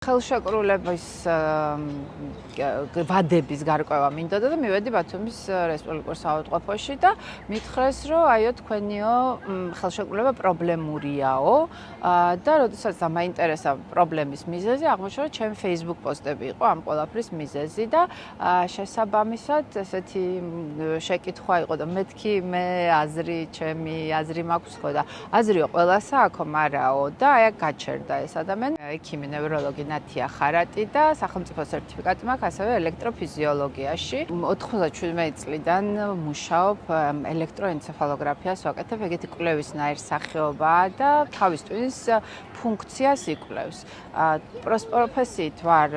ხელშეკრულების ვადების გარკვევა მინდოდა და მივედი ბათუმის რესპუბლიკურ საავადმყოფოში და მითხრეს, რომ აიო თქვენიო ხელშეკრულება პრობლემურიაო და როდესაც დამაინტერესა პრობლემის მიზეზი, აღმოჩნდა, რომ ჩემი Facebook პოსტები იყო ამ ყველაფრის მიზეზი და შესაბამისად ესეთი შეკითხვა იყო და მეთქი მე ჩემი აზრი მაქვს ხო და აზრიო ყველასა აქო მარაო და აი აქ გაჩერდა ეს ადამიანი ექიმი ნევროლოგი ნათია ხარატი და სახელმწიფო სერტიფიკატი მაქვს ასევე ელექტროფიზიოლოგიაში. 97 წლიდან მუშაობ ელექტროენცეფალოგრაფიას ვაკეთებ, ეგეთი კვლევის ნაირსახეობაა და თავის ტვინის ფუნქციას იკვლევს. პროფესიით ვარ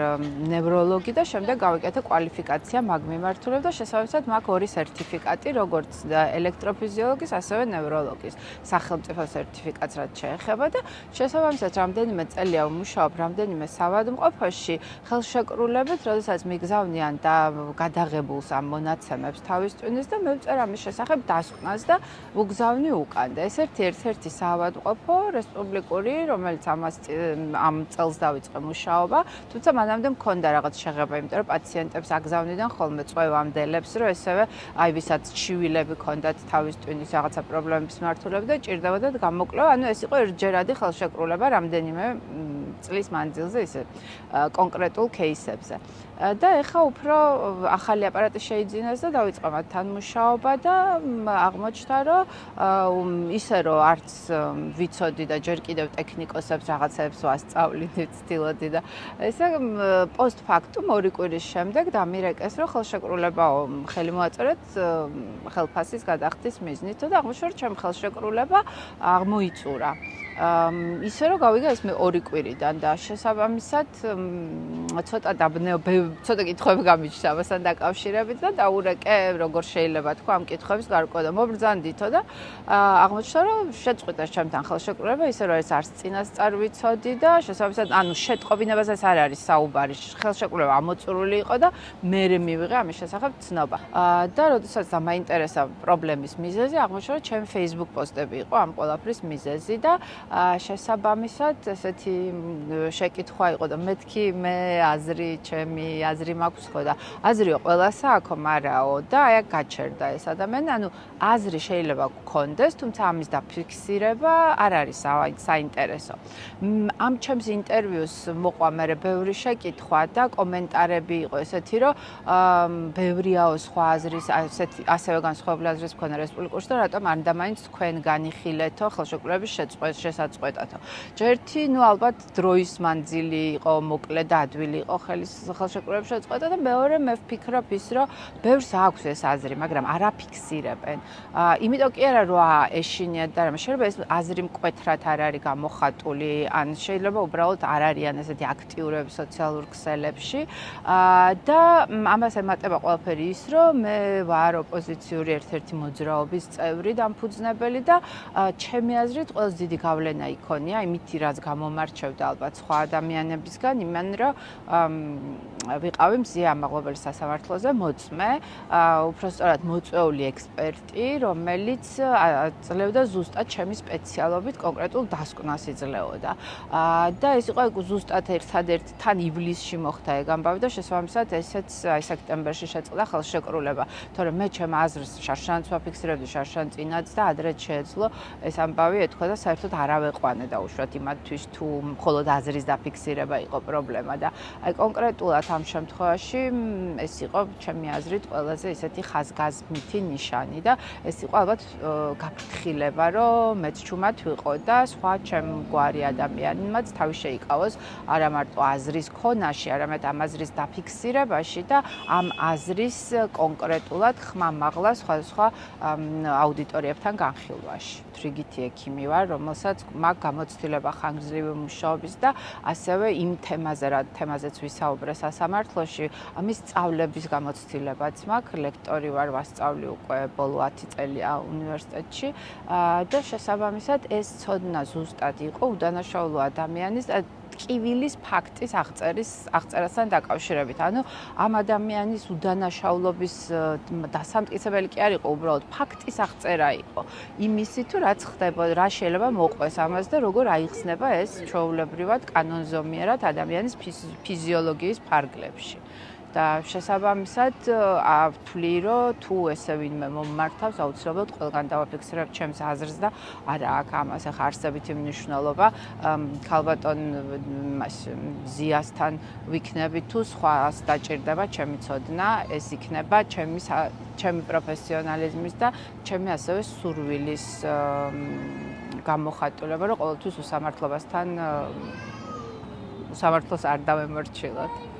ნევროლოგი და შემდეგ გავიკეთე კვალიფიკაცია მაგ მიმართულებით და შესაბამისად მაქვს ორი სერტიფიკატი, როგორც ელექტროფიზიოლოგის, ასევე ნევროლოგის. სახელმწიფო სერტიფიკატს რაც შეეხება და შესაბამისად რამდენიმე წელია ვმუშაობ რამდენიმე საავადმყოფოში ხელშეკრულებით, როდესაც მიგზავნიან და გადაღებულს ამ მონაცემებს თავის ტვინის და მე ვწერ ამის შესახებ დასკვნას და ვუგზავნი უკან. და ეს ერთ-ერთი საავადმყოფო რესპუბლიკური, რომელიც ამ წელს დავიწყე მუშაობა, თუმცა მანამდე მქონდა რაღაც შეღება, იმიტომ რომ პაციენტებს აგზავნიდან ხოლმე წვევამდელებს, რომ ესევე აი ვისაც ჩივილები ჰქონდათ თავის ტვინის რაღაცა პრობლემების მიმართულებით და ჭირდებოდათ გამოკვლევა, ანუ ეს იყო ერთჯერადი ხელშეკრულება რამდენიმე წლის მანძილზე ისე კონკრეტულ кейსებზე. და ეხა უფრო ახალი აპარატი შეიძინეს და დავიწყე მათთან მუშაობა და აღმოჩნდა, რომ ისე რომ არც ვიცოდი და ჯერ კიდევ ტექნიკოსებს რაღაცებს ვასწავლინე, ვცდილობდი და ესე პოსტფაქტუმ ორი კვირის შემდეგ დამირეკეს, რომ ხელშეკრულებაო ხელი მოაწერეთ ხელფასის გადახდის მიზნით და აღმოჩნდა, რომ ჩემი ხელშეკრულება აღმოიწურა. ისე რომ გავიგე ეს მე ორი კვირიდან და შესაბამისად ცოტა კითხვები გამიჩნდა ამასთან დაკავშირებით და დაურეკე როგორ შეიძლება თქვა ამ კითხვების გარკვევა და მობრძანდითო და აღმოჩნდა რომ შეწყვიტეს ჩემთან ხელშეკრულება ისე რომ ეს არც წინასწარ ვიცოდი და შესაბამისად ანუ შეტყობინებასაც არ არის საუბარი ხელშეკრულება ამოწურული იყო და მე მივიღე ამის შესახებ ცნობა და როდესაც დამაინტერესა პრობლემის მიზეზი აღმოჩნდა რომ ჩემი Facebook პოსტები იყო ამ ყველაფრის მიზეზი და შესაბამისად ესეთი შეკითხვა იყო და მეთქი მე ჩემი აზრი მაქვს ხო და აზრიო ყველასა აქო მარაო და აი აქ გაჩერდა ეს ადამიანი, ანუ აზრი შეიძლება გქონდეს, თუმცა ამის დაფიქსირება არ არის საინტერესო. ამ ჩემს ინტერვიუს მოყვა მე ბევრი შეკითხვა და კომენტარები იყო ესეთი, რომ ბევრიაო სხვა აზრის, ასევე განსხვავებული აზრის მქონე რესპუბლიკურში და რატომ არ და მაინც თქვენ განიხილეთო ხელშეკრულების შესაწყვეტათო. ჯერთი, ალბათ დროის მანძილი იყო, მოკლე და ადვილი იყო ხელშეკრულების შეწყვეტა და მეორე მე ვფიქრობ ის, რომ ბევრს აქვს ეს აზრი, მაგრამ არ აფიქსირებენ. იმიტომ კი არა რომ ეშინიათ და რამე შეიძლება ეს აზრი მკვეთრად არ არის გამოხატული, ან შეიძლება უბრალოდ არ არიან ესეთი აქტიურები სოციალურ ქსელებში და ამას ემატება ყველაფერი ის, რომ მე ვარ ოპოზიციური ერთ-ერთი მოძრაობის წევრი დამფუძნებელი და ჩემი აზრით ყველს დიდი გავლენა იქონია იმითი რაც გამომარჩევდა ალბათ სხვა ადამიანებისგან იმან რომ ვიყავი მზია ამაღლობელი სასამართლოზე მოწმე, უпростоრად მოწვეული ექსპერტი, რომელიც ძლევდა ზუსტად ჩემი სპეციალობით კონკრეტულ დასკვნას იძლეოდა. და ეს იყო ზუსტად ერთადერთი თან ივლისში მოხდა ეგ ამბავი და შესაბამისად ესეც აი სექტემბერში შეწყდა ხელშეკრულება. თორემ მე ჩემ აზრს შარშანაც ვაფიქსირებდი, შარშან წინაც და ადრეც შეეძლო ეს ამბავი ეთქვა და საერთოდ არ ავეყვანე დაუშვათ იმათთვის თუ მხოლოდ აზრის დაფიქსირება იყო პრობლემა და აი კონკრეტულად ამ შემთხვევაში ეს იყო ჩემი აზრით ყველაზე ისეთი ხაზგასმითი ნიშანი და ეს იყო ალბათ გაფრთხილება, რომ მეც ჩუმად ვიყო და სხვა ჩემგვარი ადამიანებმაც თავი შეიკავოს არა მარტო აზრის ქონაში, არამედ ამ აზრის დაფიქსირებაში და ამ აზრის კონკრეტულად ხმამაღლა სხვადასხვა აუდიტორიებთან განხილვაში. რიგითი ექიმი ვარ, რომელსაც მაქვს გამოცდილება ხანგრძლივი მუშაობის და ასევე იმ თემაზეც ვისაუბრე სასამართლოში, ამის სწავლების გამოცდილებაც მაქვს, ლექტორი ვარ, ვასწავლი უკვე ბოლო 10 წელია უნივერსიტეტში და შესაბამისად ეს ცოდნა ზუსტად იყო უდანაშაულო ადამიანის ტკივილის ფაქტის აღწერასთან დაკავშირებით. ანუ ამ ადამიანის უდანაშაულობის დასამტკიცებელი კი არ იყო, უბრალოდ ფაქტის აღწერა იყო. იმისი თუ რაც ხდებოდა, რა შეიძლება მოყვეს ამას და როგორ აიხსნება ეს ჩვეულებრივად კანონზომიერად ადამიანის ფიზიოლოგიის ფარგლებში. და შესაბამისად ვთვლი, რომ თუ ესე ვინმე მომმართავს, აუცილებლად ყველგან დავაფიქსირებ ჩემს აზრს და არა აქვს ამას ახლა არსებითი მნიშვნელობა. ქალბატონ ზიასთან ვიქნები თუ სხვას დაჭირდება ჩემი ცოდნა, ეს იქნება ჩემი პროფესიონალიზმის და ჩემი ასევე სურვილის გამოხატულება, რომ ყოველთვის უსამართლობასთან უსამართლოს არ დავემორჩილოთ.